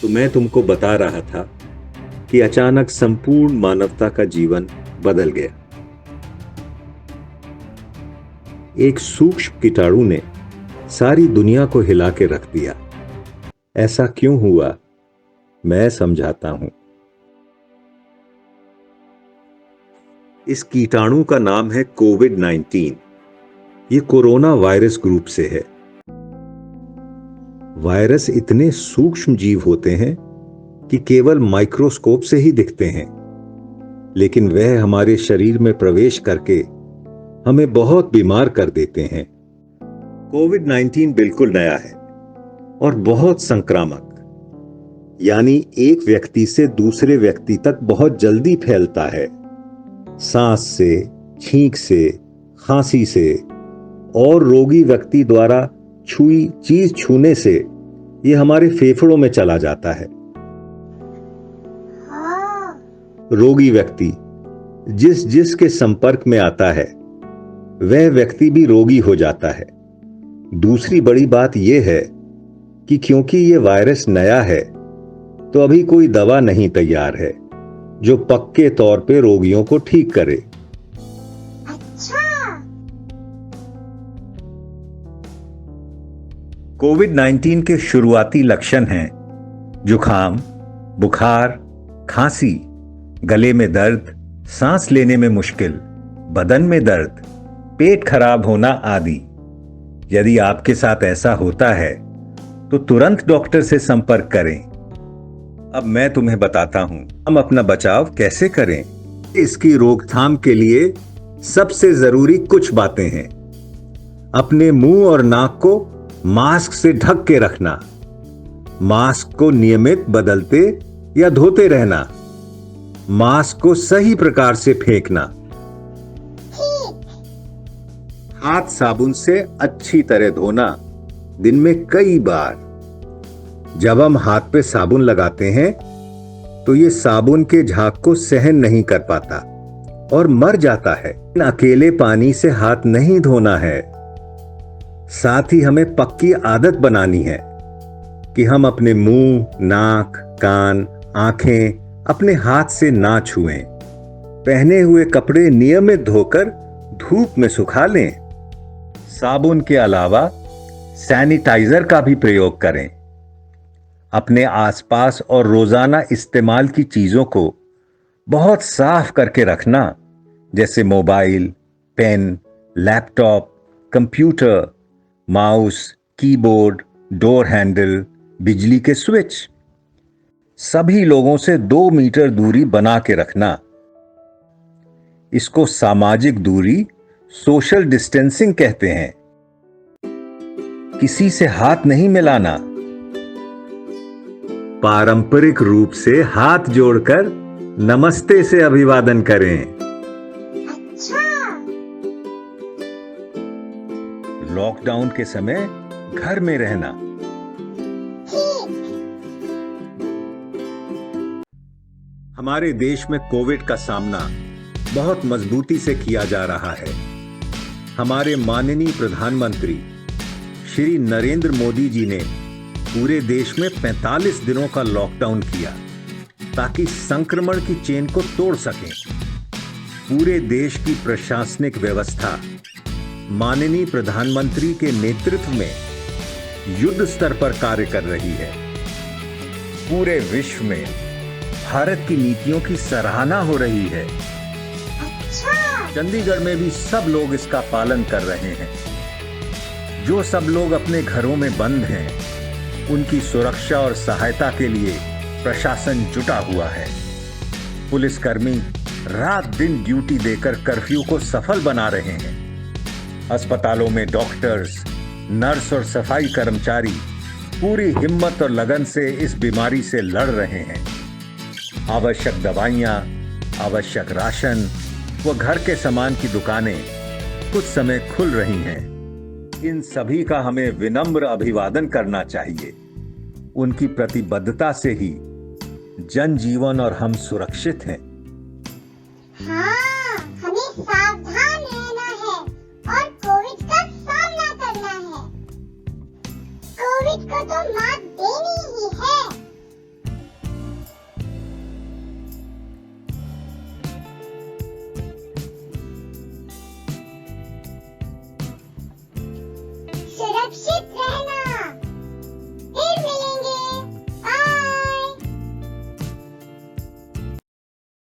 तो मैं तुमको बता रहा था कि अचानक संपूर्ण मानवता का जीवन बदल गया। एक सूक्ष्म कीटाणु ने सारी दुनिया को हिला के रख दिया। ऐसा क्यों हुआ, मैं समझाता हूं। इस कीटाणु का नाम है कोविड-19। ये कोरोना वायरस ग्रुप से है। वायरस इतने सूक्ष्म जीव होते हैं कि केवल माइक्रोस्कोप से ही दिखते हैं, लेकिन वह हमारे शरीर में प्रवेश करके हमें बहुत बीमार कर देते हैं। कोविड-19 बिल्कुल नया है और बहुत संक्रामक, यानी एक व्यक्ति से दूसरे व्यक्ति तक बहुत जल्दी फैलता है। सांस से, छींक से, खांसी से और रोगी व्यक्ति द्वारा छुई चीज छूने से यह हमारे फेफड़ों में चला जाता है। रोगी व्यक्ति जिस जिसके संपर्क में आता है वह व्यक्ति भी रोगी हो जाता है। दूसरी बड़ी बात यह है कि क्योंकि यह वायरस नया है तो अभी कोई दवा नहीं तैयार है जो पक्के तौर पे रोगियों को ठीक करे। अच्छा। कोविड-19 के शुरुआती लक्षण हैं जुखाम, बुखार, खांसी, गले में दर्द, सांस लेने में मुश्किल, बदन में दर्द, पेट खराब होना आदि। यदि आपके साथ ऐसा होता है तो तुरंत डॉक्टर से संपर्क करें। अब मैं तुम्हें बताता हूं हम अपना बचाव कैसे करें। इसकी रोकथाम के लिए सबसे जरूरी कुछ बातें हैं। अपने मुंह और नाक को मास्क से ढक के रखना, मास्क को नियमित बदलते या धोते रहना, मास्क को सही प्रकार से फेंकना, हाथ साबुन से अच्छी तरह धोना, दिन में कई बार। जब हम हाथ पे साबुन लगाते हैं तो ये साबुन के झाग को सहन नहीं कर पाता और मर जाता है। अकेले पानी से हाथ नहीं धोना है। साथ ही हमें पक्की आदत बनानी है कि हम अपने मुंह, नाक, कान, आंखें अपने हाथ से ना छुएं। पहने हुए कपड़े नियमित धोकर धूप में सुखा लें। साबुन के अलावा सैनिटाइजर का भी प्रयोग करें। अपने आसपास और रोजाना इस्तेमाल की चीजों को बहुत साफ करके रखना, जैसे mobile, pen, laptop, computer, mouse, keyboard, door handle, बिजली के स्विच। सभी लोगों से 2 मीटर दूरी बना के रखना। इसको सामाजिक दूरी, सोशल डिस्टेंसिंग कहते हैं। किसी से हाथ नहीं मिलाना। पारंपरिक रूप से हाथ जोड़कर नमस्ते से अभिवादन करें। अच्छा। लॉकडाउन के समय घर में रहना। हमारे देश में कोविड का सामना बहुत मजबूती से किया जा रहा है। हमारे माननीय प्रधानमंत्री श्री नरेंद्र मोदी जी ने पूरे देश में 45 दिनों का लॉकडाउन किया ताकि संक्रमण की चेन को तोड़ सकें। पूरे देश की प्रशासनिक व्यवस्था माननीय प्रधानमंत्री के नेतृत्व में युद्ध स्तर पर कार्य कर रही है। पूरे विश्व में भारत की नीतियों की सराहना हो रही है। चंडीगढ़ में भी सब लोग इसका पालन कर रहे हैं। जो सब लोग अपने घरों में बंद हैं, उनकी सुरक्षा और सहायता के लिए प्रशासन जुटा हुआ है। पुलिसकर्मी रात दिन ड्यूटी देकर कर्फ्यू को सफल बना रहे हैं। अस्पतालों में डॉक्टर्स, नर्स और सफाई कर्मचारी पूरी हिम्मत और लगन से इस बीमारी से लड़ रहे हैं। आवश्यक दवाइयां, आवश्यक राशन व घर के सामान की दुकानें कुछ समय खुल रही हैं। इन सभी का हमें विनम्र अभिवादन करना चाहिए। उनकी प्रतिबद्धता से ही जनजीवन और हम सुरक्षित हैं। हाँ।